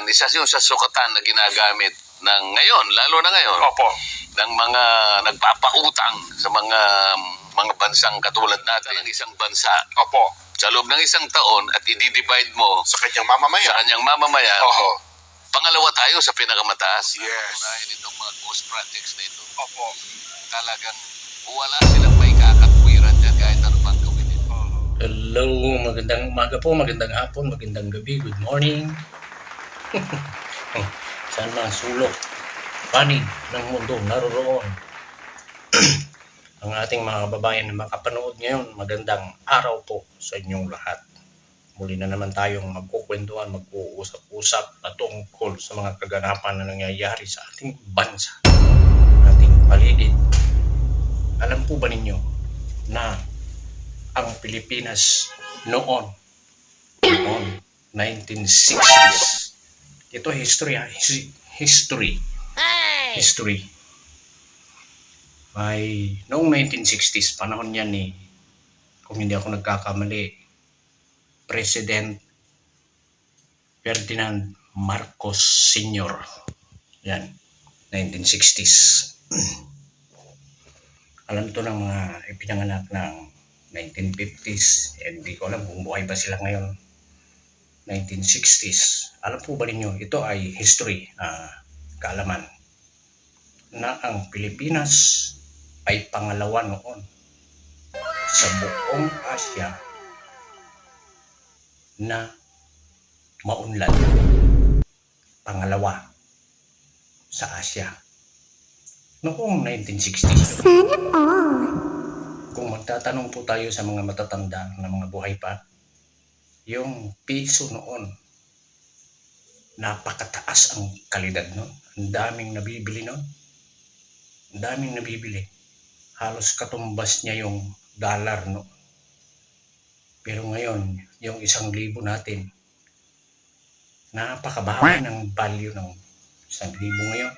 Isa yung sa sukatan na ginagamit ng ngayon, lalo na ngayon, Opo. ng mga nagpapautang sa mga bansang katulad natin ng isang bansa Opo. sa loob ng isang taon at i-divide mo Sa kanyang mamamayan. sa kanyang mamamayan. Oho. Pangalawa tayo sa pinakamataas. Yes. Dahil itong mga ghost projects na ito, Opo. talagang wala silang may kakatwiran dyan kahit ano pang gawin ito. Hello, magandang umaga po, magandang hapon, magandang gabi, good morning. Saan mga sulok, panig ng mundo naroroon. Ang ating mga kababayan na makapanood ngayon, magandang araw po sa inyong lahat. Muli na naman tayong magkukwentuhan, mag-uusap-usap patungkol sa mga kaganapan na nangyayari sa ating bansa, ating paligid. Alam po ba ninyo na ang Pilipinas noon 1960s, ito history may noong 1960s, panahon yan ni, kung hindi ako nagkakamali, President Ferdinand Marcos Sr. Yan, 1960s. Alam to ng mga ipinanganak ng 1950s, hindi ko alam kung buhay pa sila ngayon. 1960s. Alam po ba ninyo, ito ay history, kaalaman, na ang Pilipinas ay pangalawa noon sa buong Asia na maunlad. Pangalawa sa Asia noong 1960s. Kung magtatanong po tayo sa mga matatanda na mga buhay pa, yung piso noon, napakataas ang kalidad noon. Ang daming nabibili noon. Ang daming nabibili. Halos katumbas niya yung dollar noon. Pero ngayon, yung 1,000 natin, napakabawi ng value ng 1,000 ngayon.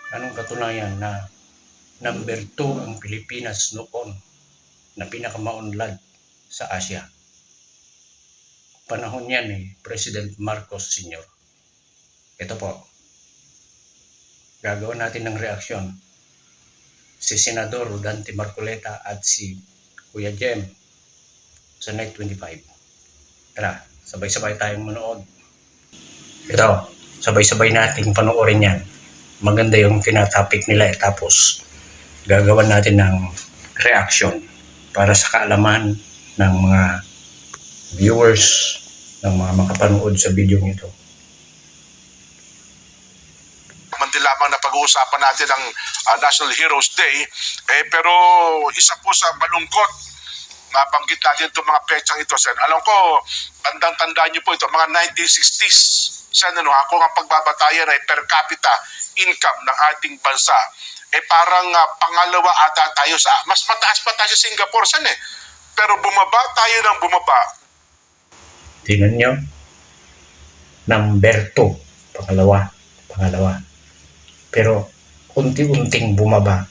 Anong katunayan na number 2 ang Pilipinas noon na pinakamaunlad sa Asia? Panahon yan President Marcos Sr. Ito po, gagawin natin ng reaksyon. Si Senador Dante Marcoleta at si Kuya Jem sa Night 25. Tara, sabay-sabay tayong manood. Ito, sabay-sabay nating panoorin yan. Maganda yung tinatopic nila tapos gagawan natin ng reaction para sa kaalaman ng mga viewers, ng mga makapanood sa video nito. Mantin lamang na pag-uusapan natin ang National Heroes Day, pero isa po sa malungkot, nabanggit natin itong mga petsang ito, Sen. Alam ko, tandang-tandaan niyo po ito, mga 1960s, Sen, kung ang pagbabatayan ay per capita income ng ating bansa, parang pangalawa ata tayo sa, mas mataas pa tayo sa Singapore, Sen, pero bumaba tayo ng bumaba. Tingnan nyo, number 2, pangalawa. Pero unti-unting bumaba.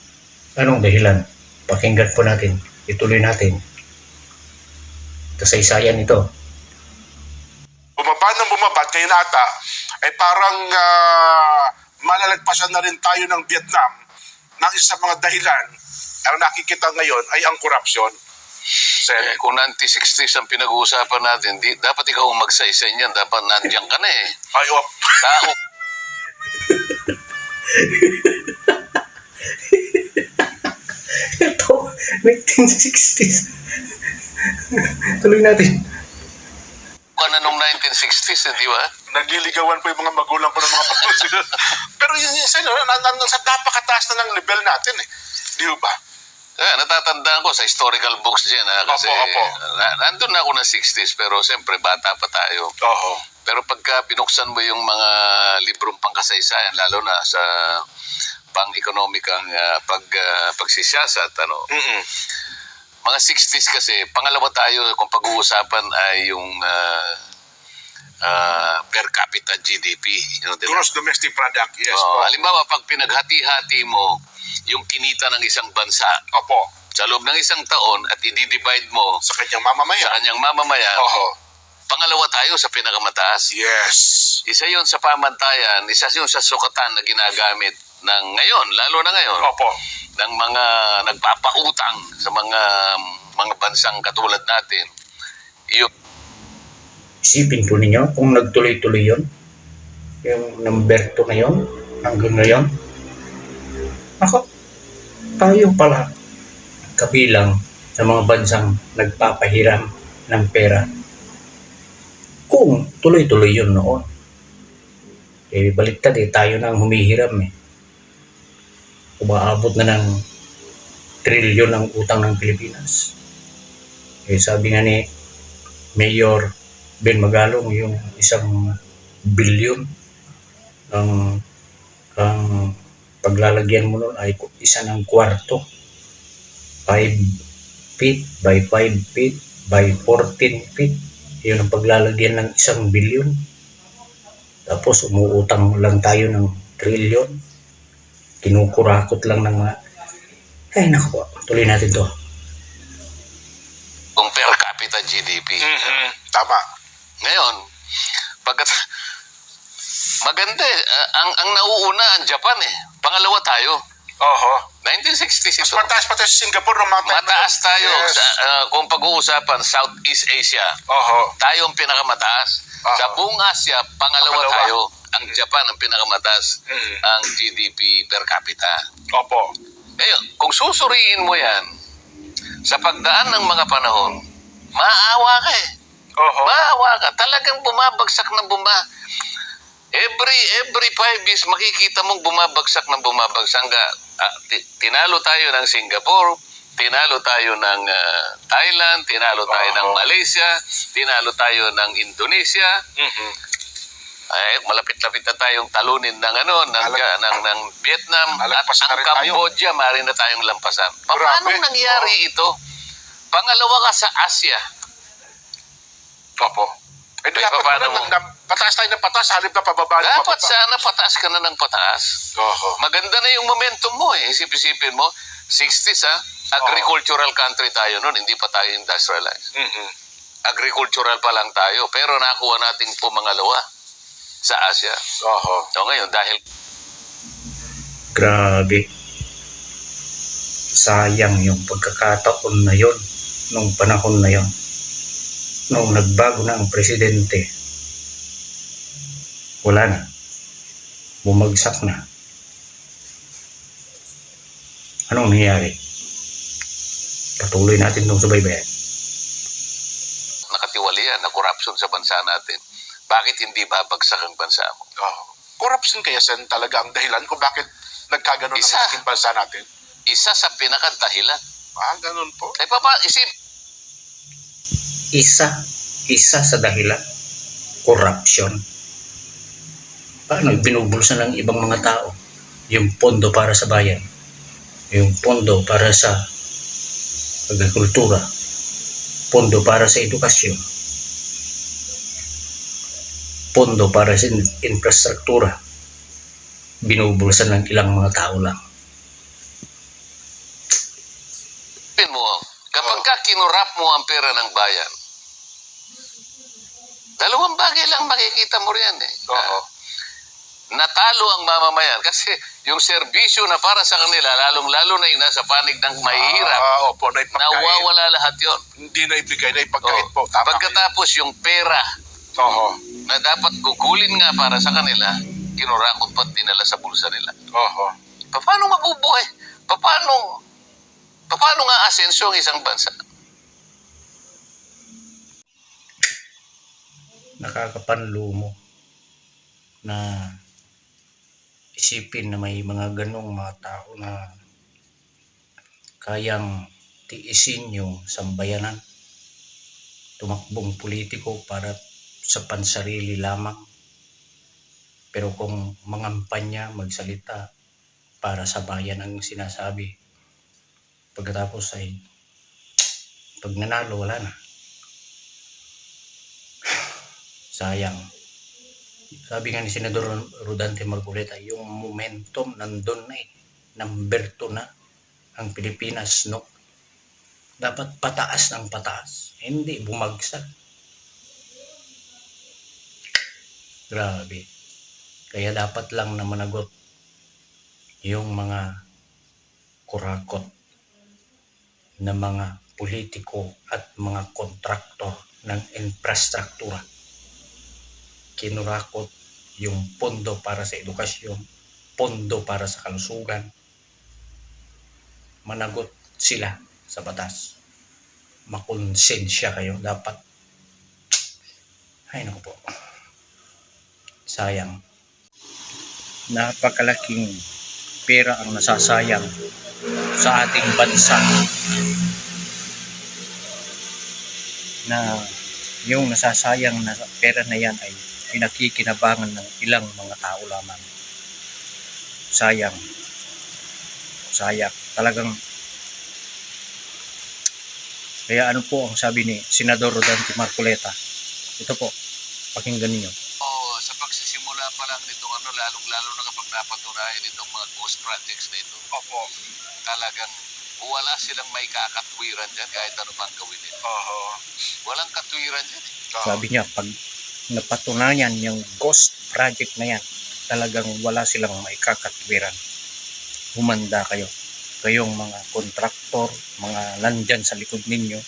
Anong dahilan? Pakinggan po natin, ituloy natin. Kasaysayan ito. Bumaba ng bumaba, kaya nata, parang malalagpasan na rin tayo ng Vietnam ng isa mga dahilan ang nakikita ngayon ay ang korupsyon. Kung 1960s ang pinag-uusapan natin, dapat ikaw ang magsaysay niyan. Dapat nandiyan ka na Ay, Tao. Ito, 1960s. Tuloy natin. Ka na nung 1960s, di ba? nagliligawan po yung mga magulang ko ng mga patuloy. Pero yun, sa napakataas na ng level natin Di ba? Natatandaan ko sa historical books dyan kasi Opo. nandun na ako ng 60s pero siyempre bata pa tayo. Oo. Pero pagka binuksan mo yung mga librong pangkasaysayan, lalo na sa pang-ekonomikang pagsisiyasat, mga 60s kasi, pangalawa tayo kung pag-uusapan ay yung per capita GDP. Gross Domestic Product, yes. Halimbawa, pag pinaghati-hati mo yung kinita ng isang bansa, Opo. sa loob ng isang taon at i-divide mo Sa kanyang mamamayan. sa kanyang mamamayan, pangalawa tayo sa pinakamataas. Yes. Isa yon sa pamantayan, isa yun sa sukatan na ginagamit ng ngayon, lalo na ngayon, Opo. ng mga nagpapautang sa mga bansang katulad natin. Yung Isipin po ninyo kung nagtuloy-tuloy yun. Yung number 2 na yun, hanggang ngayon. Ako, tayo pala kabilang sa mga bansang nagpapahiram ng pera. Kung tuloy-tuloy yun noon. Eh, baliktad tayo nang humihiram Umaabot na ng trilyon ang utang ng Pilipinas. Eh, sabi nga ni Mayor Ben Magalong, yung 1 bilyon ang paglalagyan mo nun ay 1/4. 5 feet by 5 feet by 14 feet. Yun ang paglalagyan ng 1 bilyon. Tapos umuutang lang tayo ng trilyon. Kinukurakot lang ng mga... Ay naku, tuloy natin to. kung per capita GDP. Tama. Ngayon, pagkat maganda ang nauuna ang Japan Pangalawa tayo. Oho. 1960s ito. Mataas pa tayo sa Singapore ng mga time na Mataas yun. tayo. Yes. Kung pag-uusapan, Southeast Asia, Oho. tayo ang pinakamataas. Sa buong Asia, pangalawa tayo. Ang Japan ang pinakamataas ang GDP per capita. Opo. Ngayon, kung susuriin mo yan, sa pagdaan ng mga panahon, maawa ka Oho. Maawa ka. Talagang bumabagsak ng Every 5 years, makikita mong bumabagsak ng bumabagsak. Tinalo tayo ng Singapore, tinalo tayo ng Thailand, tinalo tayo ng Malaysia, tinalo tayo ng Indonesia. Ay, malapit-lapit na tayong talunin ng ng Vietnam at Nalagpasan na ang rin tayo. Cambodia, maaari na tayong lampasan. Paano Grabe. nangyari ito? Pangalawa ka sa Asia. Opo. Eh, Ay, dapat paano mo? pataas tayo ng pataas, halip na pababa. Dapat sana pataas ka na ng pataas. Oho. Maganda na yung momentum mo Isip-isipin mo, 60s agricultural country tayo noon, hindi pa tayo industrialized. Agricultural pa lang tayo, pero nakuha nating pumangalawa sa Asia. Oho. So ngayon, dahil Grabe. Sayang yung pagkakataon na yon, nung panahon na yon. Nung nagbago na ang presidente, wala na. Bumagsak na. Anong nangyari? Patuloy natin itong subaybayan. nakatiwalian na corruption sa bansa natin, bakit hindi babagsak ang bansa mo? Corruption kaya sen talaga ang dahilan kung bakit nagkaganon ang Isa. ating bansa natin? Isa sa pinakadahilan. Ganun po. Isa sa dahilan, corruption. Paano binubulsan ng ibang mga tao yung pondo para sa bayan, yung pondo para sa agrikultura, pondo para sa edukasyon, pondo para sa infrastruktura, binubulsan ng ilang mga tao lang. Kapag kinurap mo ang pera ng bayan, dalawang bagay lang makikita mo riyan Natalo ang mamamayan kasi yung serbisyo na para sa kanila, lalong-lalo na yung nasa panig ng mahihirap, Opo, na ipagkain. nawawala lahat yon. Hindi na ibigay, na ipagkain po. Tama. Pagkatapos yung pera Oho. na dapat gugulin nga para sa kanila, kinurakot pa dinala sa bulsa nila. Oho. Paano mabubuhay? Paano nga asenso ang isang bansa? Nakakapanlumo na isipin na may mga ganong mga tao na kayang tiisin yung sambayanan, tumakbong politiko para sa pansarili lamang, pero kung mangampanya, magsalita para sa bayan ang sinasabi, pagkatapos ay pag nanalo, wala na. Sayang. Sabi nga ni Senador Rodante Marcoleta, yung momentum nandun na Number 2 na ang Pilipinas, no? Dapat pataas ng pataas, hindi bumagsak. Grabe. Kaya dapat lang na managot yung mga kurakot na mga politiko at mga kontraktor ng infrastruktura. Kinurakot yung pondo para sa edukasyon, pondo para sa kalusugan. Managot sila sa batas. Makonsensya kayo dapat. Ay naku po. Sayang. Napakalaking pera ang nasasayang sa ating bansa na yung nasasayang na pera na yan ay pinakikinabangan ng ilang mga tao lamang. Sayang. Sayang. Talagang kaya ano po ang sabi ni Senador Rodante Marcoleta? Ito po, pakinggan niyo. Sa pagsisimula pa lang nitong lalong-lalo na kapag napatunayan itong mga ghost projects na ito, Opo. talagang wala silang may kakatwiran dyan kahit ano pang gawin nila. Walang katwiran dyan. Sabi niya, pag napatunayan yung ghost project na yan, talagang wala silang maikakatwiran. Humanda kayo. Kayong mga kontraktor, mga nandyan sa likod ninyo,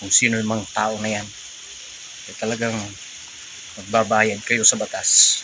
kung sino mang tao na yan, talagang magbabayad kayo sa batas.